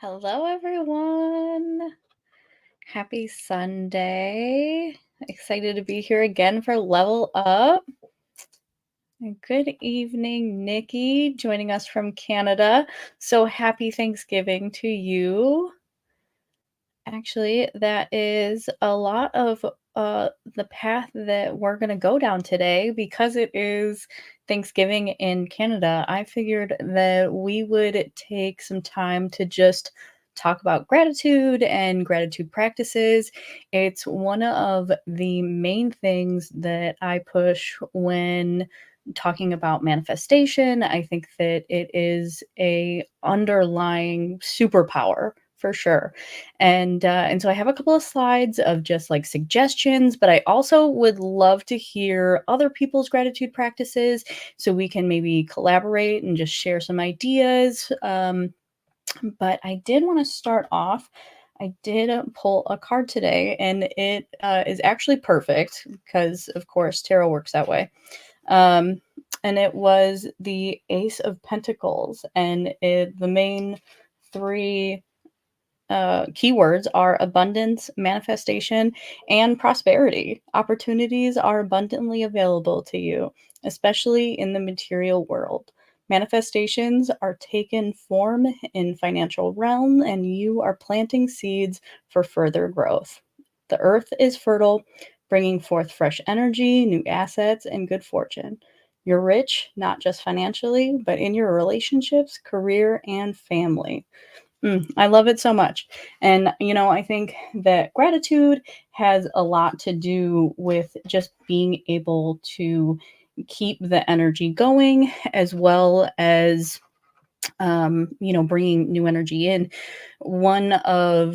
Hello, everyone. Happy Sunday. Excited to be here again for Level Up. And good evening, Nikki, joining us from Canada. So happy Thanksgiving to you. Actually, that is a lot of the path that we're going to go down today because it is Thanksgiving in Canada. I figured that we would take some time to just talk about gratitude and gratitude practices. It's one of the main things that I push when talking about manifestation. I think that it is a underlying superpower for sure. And so I have a couple of slides of just like suggestions, but I also would love to hear other people's gratitude practices so we can maybe collaborate and just share some ideas. But I did want to start off. I did pull a card today, and it is actually perfect because, of course, tarot works that way. Um, and it was the Ace of Pentacles, and the main three keywords are abundance, manifestation, and prosperity. Opportunities are abundantly available to you, especially in the material world. Manifestations are taken form in financial realm, and you are planting seeds for further growth. The earth is fertile, bringing forth fresh energy, new assets, and good fortune. You're rich, not just financially, but in your relationships, career, and family. I love it so much. And, I think that gratitude has a lot to do with just being able to keep the energy going as well as, bringing new energy in. I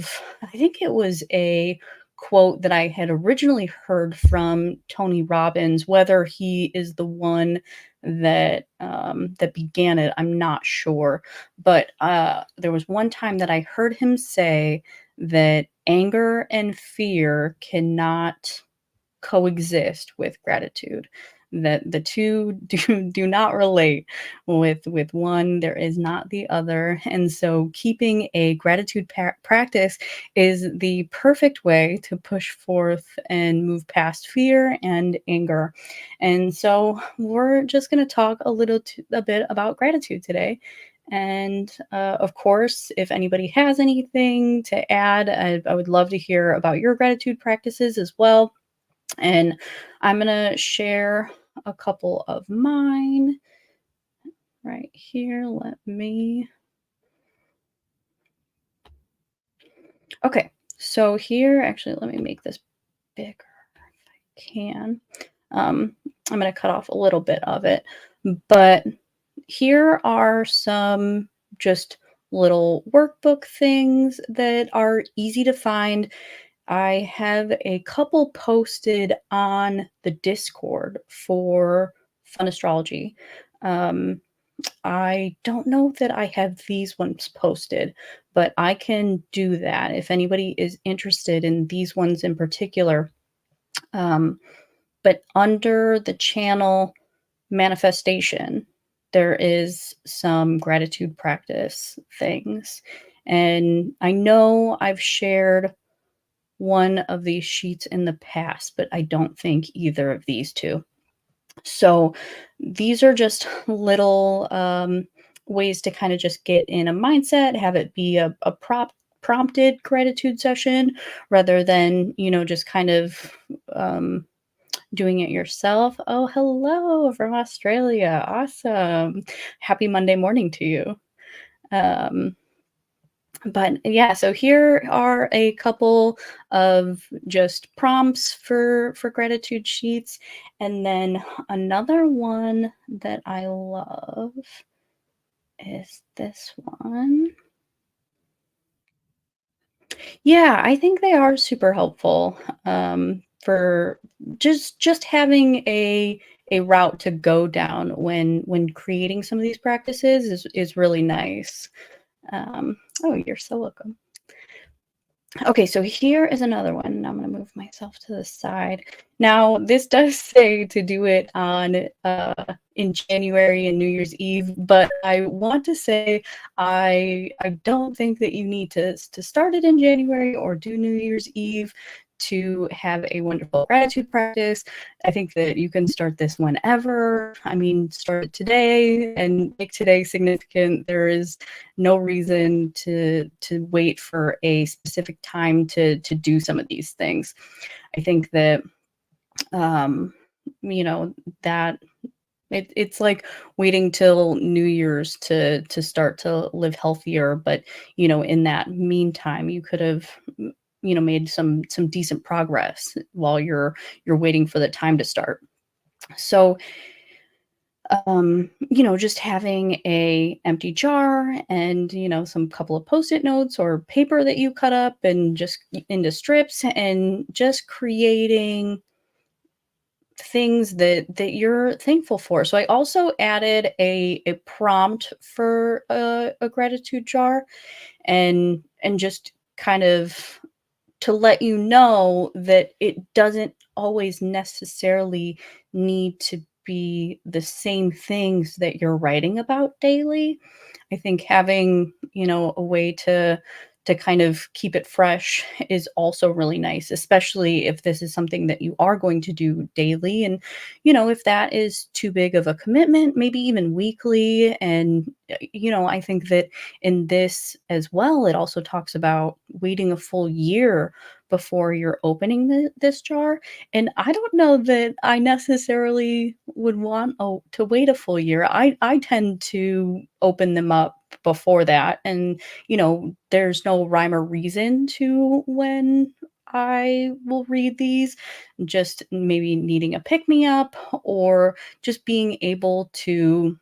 think it was a quote that I had originally heard from Tony Robbins. Whether he is the one that began it, I'm not sure. But there was one time that I heard him say that anger and fear cannot coexist with gratitude, that the two do not relate. With one there is not the other, and so keeping a gratitude practice is the perfect way to push forth and move past fear and anger. And so we're just going to talk a bit about gratitude today. And of course, if anybody has anything to add, I would love to hear about your gratitude practices as well. And I'm going to share a couple of mine right here. Okay. So here, actually, let me make this bigger if I can. I'm going to cut off a little bit of it, but here are some just little workbook things that are easy to find. I have a couple posted on the Discord for Fun Astrology. Um, I don't know that I have these ones posted, but I can do that if anybody is interested in these ones in particular. Um, but under the channel manifestation, there is some gratitude practice things. And I know I've shared one of these sheets in the past, but I don't think either of these two. So these are just little ways to kind of just get in a mindset, have it be a prompted gratitude session rather than, just kind of doing it yourself. Oh, hello from Australia. Awesome. Happy Monday morning to you. Um, but yeah, so here are a couple of just prompts for gratitude sheets, and then another one that I love is this one. Yeah, I think they are super helpful for just having a route to go down when creating some of these practices is really nice. Oh, you're so welcome. Okay, so here is another one. I'm going to move myself to the side. Now, this does say to do it on in January and New Year's Eve, but I want to say I don't think that you need to start it in January or do New Year's Eve to have a wonderful gratitude practice. I think that you can start this whenever. I mean, start it today and make today significant. There is no reason to wait for a specific time to do some of these things. I think that um, you know that it's like waiting till New Year's to start to live healthier, but in that meantime, you could have made some decent progress while you're waiting for the time to start. So just having a empty jar and, some couple of Post-it notes or paper that you cut up and just into strips and just creating things that you're thankful for. So I also added a prompt for a gratitude jar and just kind of to let you know that it doesn't always necessarily need to be the same things that you're writing about daily. I think having, a way to kind of keep it fresh is also really nice, especially if this is something that you are going to do daily. And, if that is too big of a commitment, maybe even weekly. And, I think that in this as well, it also talks about waiting a full year before you're opening this jar. And I don't know that I necessarily would want to wait a full year. I tend to open them up before that. And, there's no rhyme or reason to when I will read these, just maybe needing a pick me up or just being able to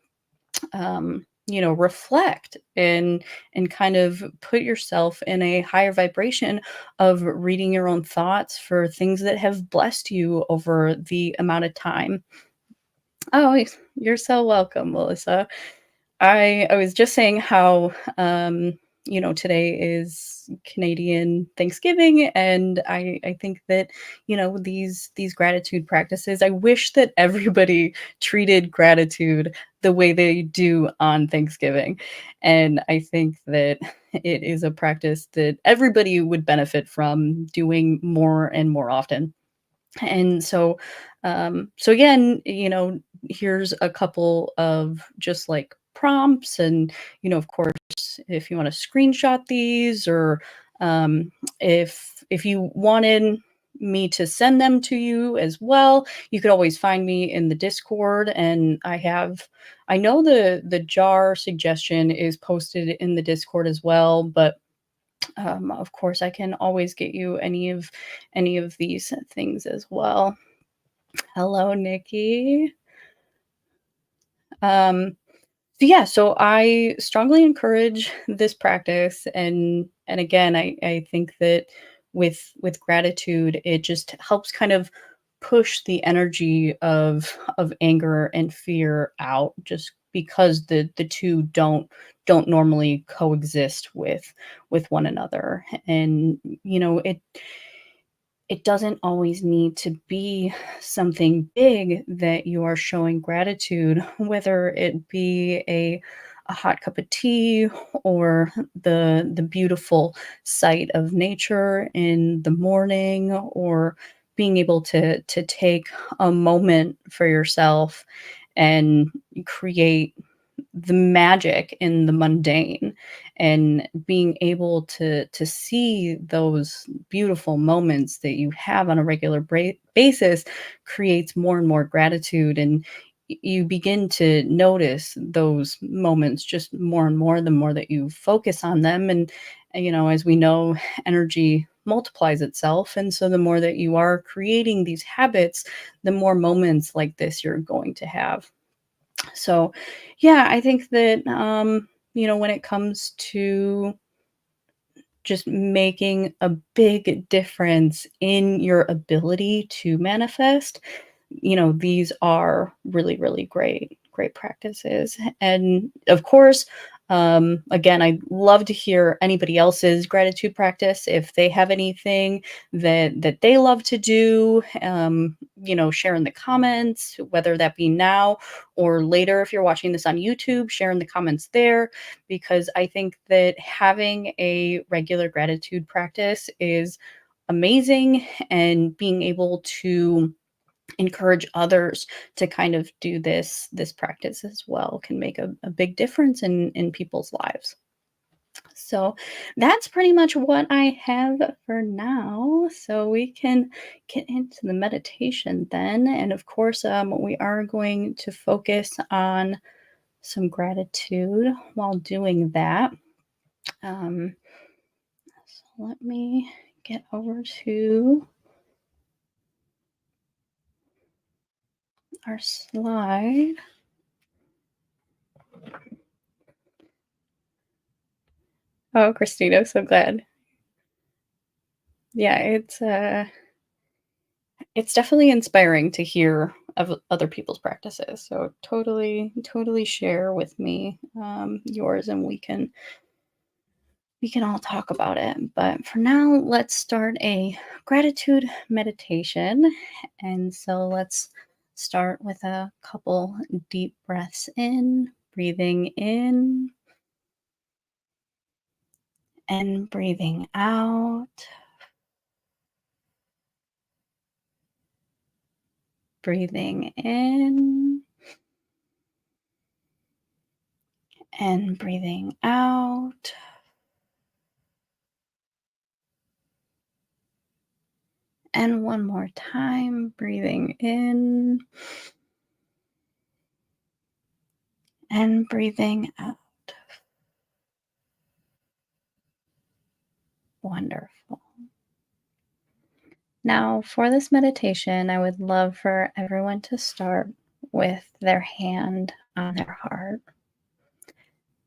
reflect and kind of put yourself in a higher vibration of reading your own thoughts for things that have blessed you over the amount of time. Oh, you're so welcome, Melissa. I was just saying how today is Canadian Thanksgiving, and I think that these gratitude practices. I wish that everybody treated gratitude the way they do on Thanksgiving, and I think that it is a practice that everybody would benefit from doing more and more often. And so again, here's a couple of just like prompts and, of course, if you want to screenshot these or if you wanted me to send them to you as well, you could always find me in the Discord. And I know the jar suggestion is posted in the Discord as well, but of course, I can always get you any of these things as well. Hello, Nikki. Um, so yeah, so I strongly encourage this practice, and again, I think that with gratitude, it just helps kind of push the energy of anger and fear out, just because the two don't normally coexist with one another. And it doesn't always need to be something big that you are showing gratitude, whether it be a hot cup of tea or the beautiful sight of nature in the morning, or being able to take a moment for yourself and create the magic in the mundane, and being able to see those beautiful moments that you have on a regular basis creates more and more gratitude, and you begin to notice those moments just more and more the more that you focus on them. And as we know, energy multiplies itself, and so the more that you are creating these habits, the more moments like this you're going to have. So, yeah, I think that, when it comes to just making a big difference in your ability to manifest, these are really, really great practices. And of course, Again, I'd love to hear anybody else's gratitude practice if they have anything that they love to do. Share in the comments, whether that be now or later if you're watching this on YouTube, share in the comments there, because I think that having a regular gratitude practice is amazing, and being able to encourage others to kind of do this practice as well can make a big difference in people's lives. So that's pretty much what I have for now. So we can get into the meditation then. And of course, we are going to focus on some gratitude while doing that. So let me get over to our slide. Oh, Christina, so glad. Yeah, it's definitely inspiring to hear of other people's practices. So totally share with me yours, and we can all talk about it. But for now, let's start a gratitude meditation. And so let's start with a couple deep breaths in, breathing in and breathing out. Breathing in and breathing out. And one more time, breathing in and breathing out. Wonderful. Now, for this meditation, I would love for everyone to start with their hand on their heart.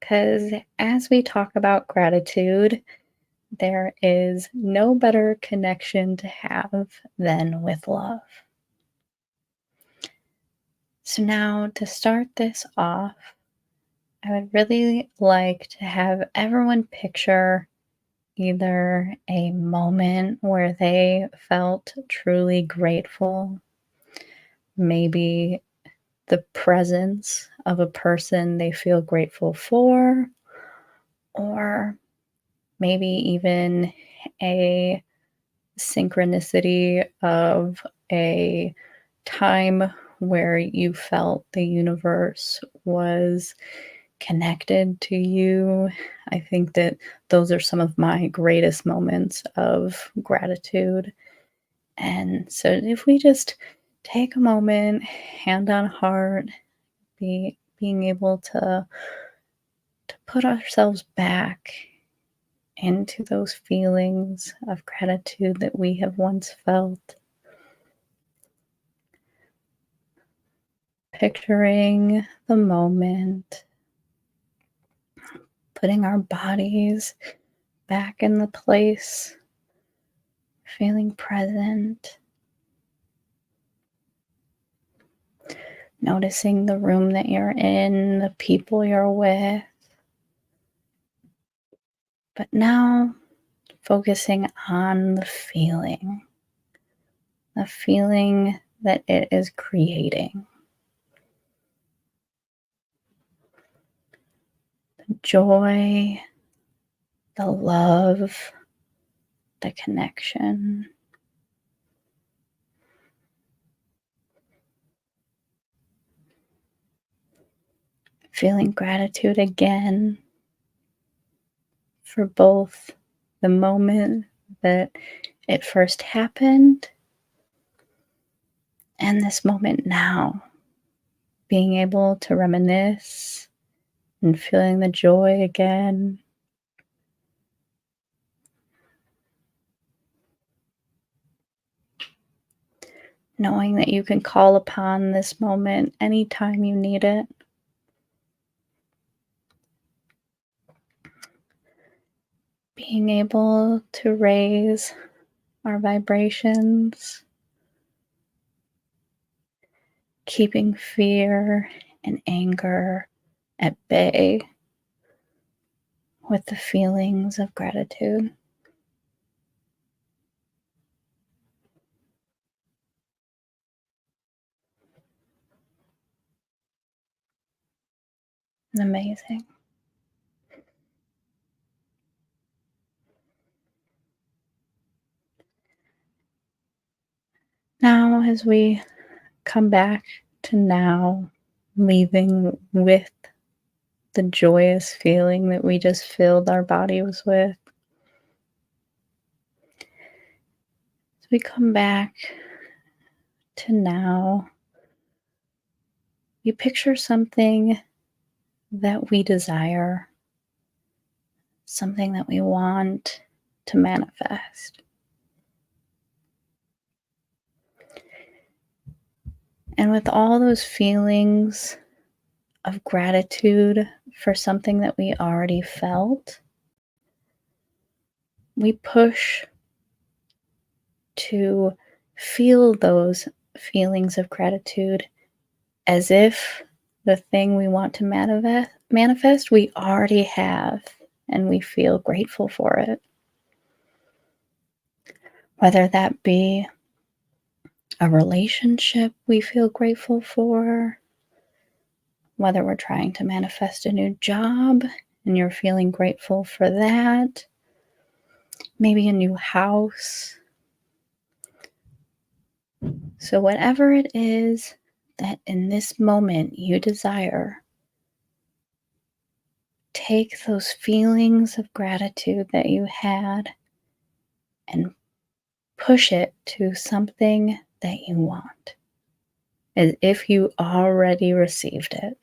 Because as we talk about gratitude, there is no better connection to have than with love. So, now to start this off, I would really like to have everyone picture either a moment where they felt truly grateful, maybe the presence of a person they feel grateful for, or maybe even a synchronicity of a time where you felt the universe was connected to you. I think that those are some of my greatest moments of gratitude. And so if we just take a moment, hand on heart, being able to put ourselves back into those feelings of gratitude that we have once felt. Picturing the moment, putting our bodies back in the place, feeling present, noticing the room that you're in, the people you're with. But now focusing on the feeling that it is creating. The joy, the love, the connection. Feeling gratitude again for both the moment that it first happened and this moment now. Being able to reminisce and feeling the joy again. Knowing that you can call upon this moment anytime you need it. Being able to raise our vibrations, keeping fear and anger at bay, with the feelings of gratitude. Amazing. Now, as we come back to now, leaving with the joyous feeling that we just filled our bodies with, as we come back to now, we picture something that we desire, something that we want to manifest. And with all those feelings of gratitude for something that we already felt, we push to feel those feelings of gratitude as if the thing we want to manifest we already have, and we feel grateful for it. Whether that be a relationship we feel grateful for, whether we're trying to manifest a new job and you're feeling grateful for that, maybe a new house. So, whatever it is that in this moment you desire, take those feelings of gratitude that you had and push it to something that you want, as if you already received it.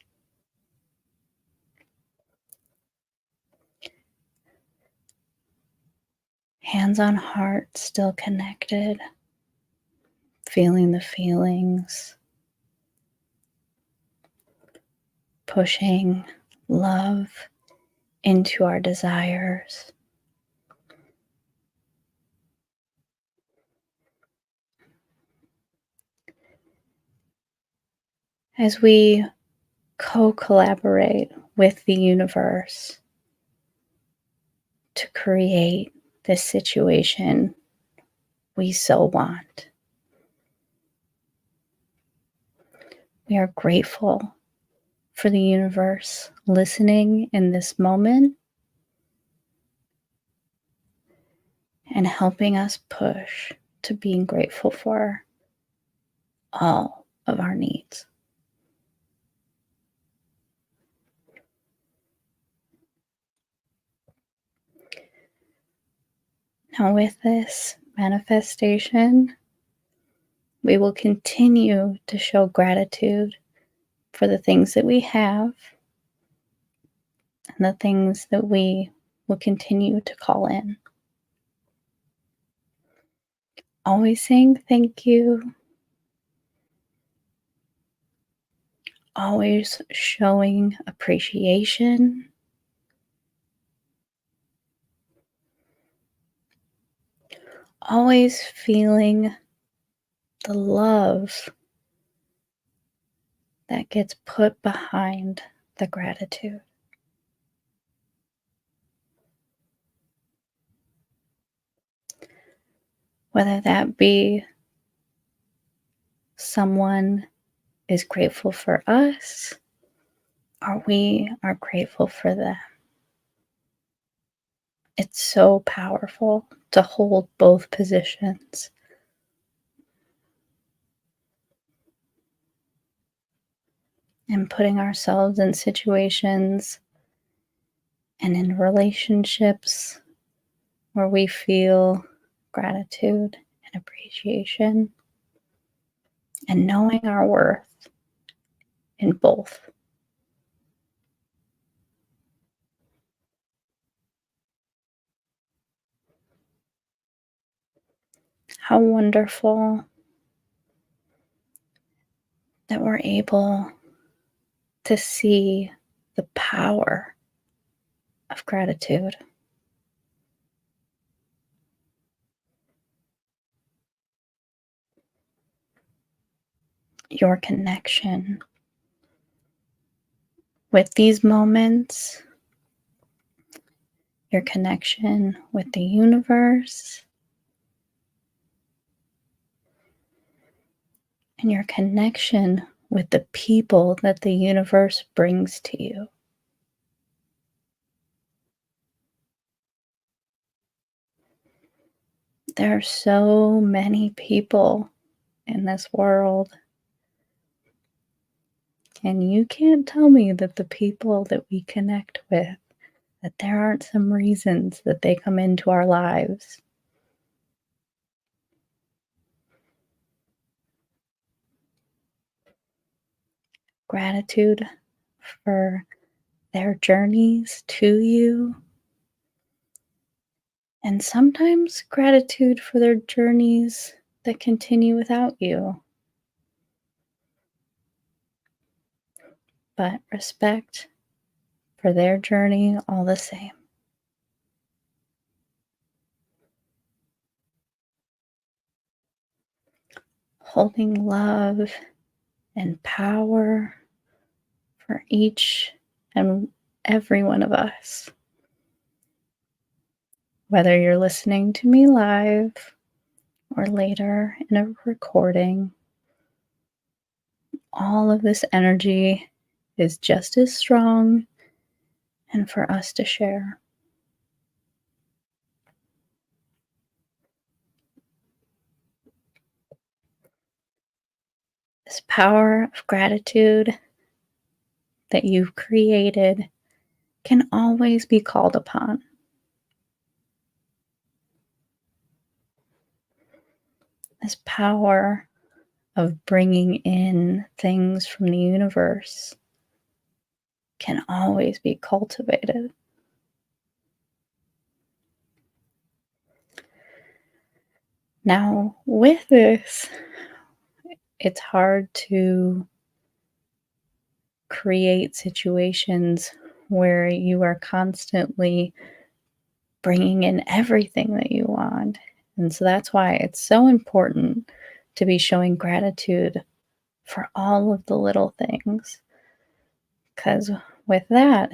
Hands on heart, still connected, feeling the feelings, pushing love into our desires. As we co-collaborate with the universe to create this situation we so want. We are grateful for the universe listening in this moment and helping us push to being grateful for all of our needs. Now, with this manifestation, we will continue to show gratitude for the things that we have and the things that we will continue to call in. Always saying thank you, always showing appreciation, always feeling the love that gets put behind the gratitude. Whether that be someone is grateful for us or we are grateful for them. It's so powerful to hold both positions. And putting ourselves in situations and in relationships where we feel gratitude and appreciation and knowing our worth in both. How wonderful that we're able to see the power of gratitude. Your connection with these moments your connection with the universe, and your connection with the people that the universe brings to you. There are so many people in this world, and you can't tell me that the people that we connect with, that there aren't some reasons that they come into our lives. Gratitude for their journeys to you, and sometimes gratitude for their journeys that continue without you. But respect for their journey all the same. Holding love and power for each and every one of us. Whether you're listening to me live or later in a recording, all of this energy is just as strong and for us to share. This power of gratitude that you've created can always be called upon. This power of bringing in things from the universe can always be cultivated. Now, with this, it's hard to create situations where you are constantly bringing in everything that you want. And so that's why it's so important to be showing gratitude for all of the little things. Because with that,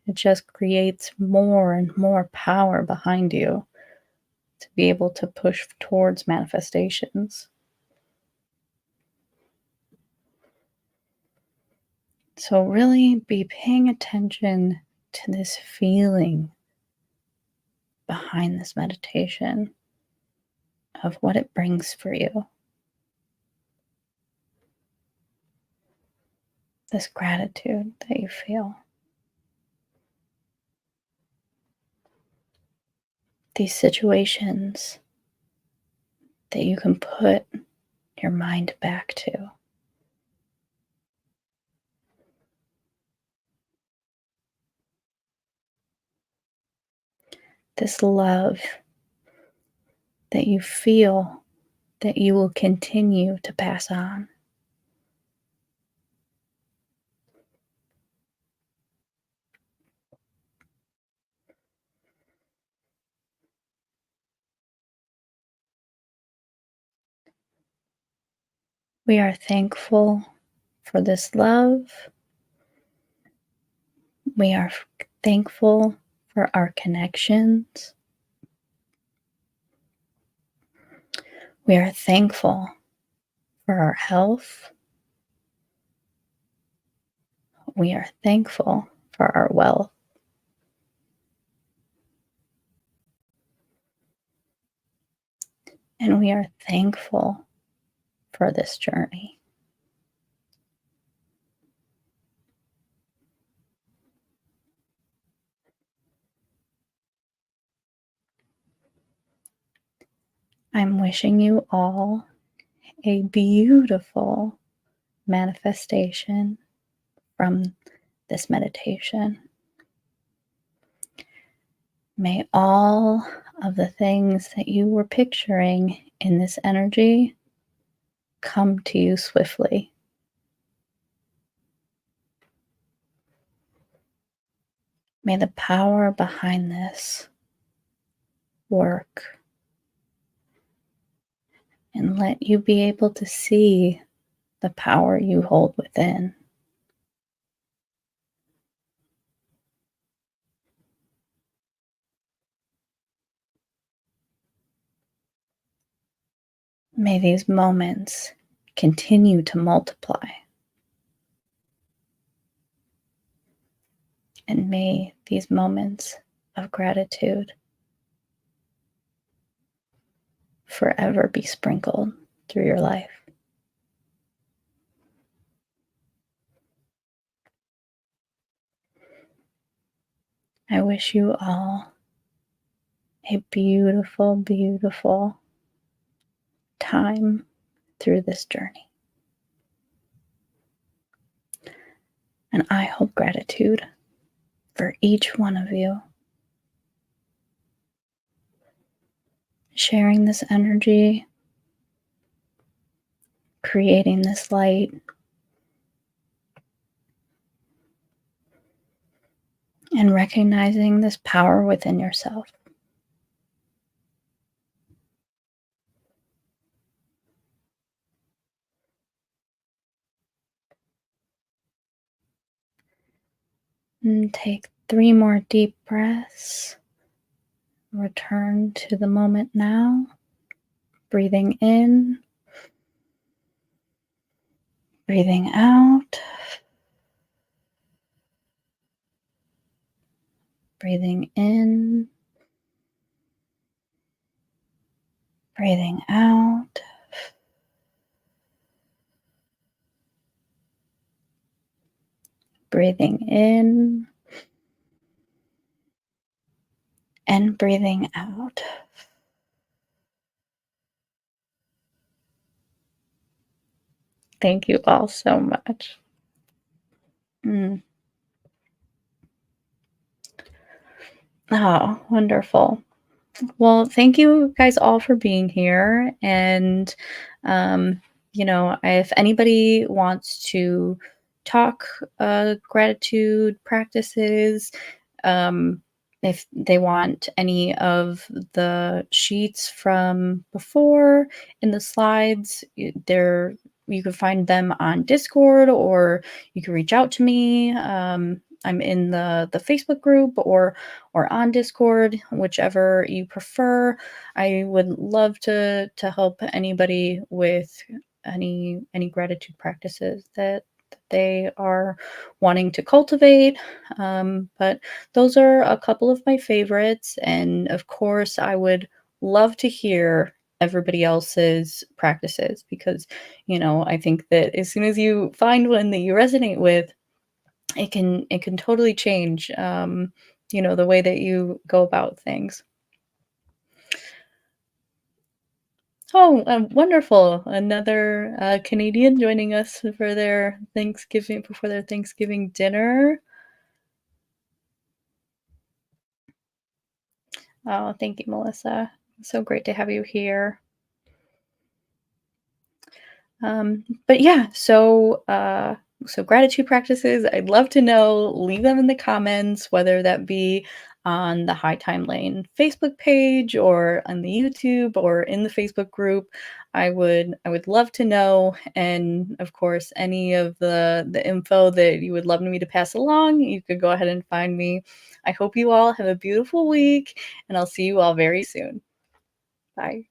it just creates more and more power behind you to be able to push towards manifestations. So, really be paying attention to this feeling behind this meditation of what it brings for you. This gratitude that you feel. These situations that you can put your mind back to. This love that you feel that you will continue to pass on. We are thankful for this love. We are thankful for our connections. We are thankful for our health. We are thankful for our wealth. And we are thankful for this journey. I'm wishing you all a beautiful manifestation from this meditation. May all of the things that you were picturing in this energy come to you swiftly. May the power behind this work and let you be able to see the power you hold within. May these moments continue to multiply, and may these moments of gratitude forever be sprinkled through your life. I wish you all a beautiful, beautiful time through this journey. And I hold gratitude for each one of you sharing this energy, creating this light, and recognizing this power within yourself. And take 3 more deep breaths. Return to the moment now, breathing in, breathing out, breathing in, breathing out. Breathing in and breathing out. Thank you all so much. Mm. Oh, wonderful. Well, thank you guys all for being here. And, um, if anybody wants to talk gratitude practices, um, if they want any of the sheets from before in the slides, you can find them on Discord, or you can reach out to me. I'm in the Facebook group, or on Discord, whichever you prefer. I would love to help anybody with any gratitude practices that they are wanting to cultivate. But those are a couple of my favorites, and of course, I would love to hear everybody else's practices, because I think that as soon as you find one that you resonate with, it can totally change the way that you go about things. Oh, wonderful. Another Canadian joining us for their Thanksgiving before their Thanksgiving dinner. Oh, thank you, Melissa. So great to have you here. But yeah, so gratitude practices, I'd love to know. Leave them in the comments, whether that be on the High Time Lane Facebook page, or on the YouTube, or in the Facebook group. I would love to know. And of course, any of the info that you would love me to pass along, you could go ahead and find me. I hope you all have a beautiful week, and I'll see you all very soon. Bye.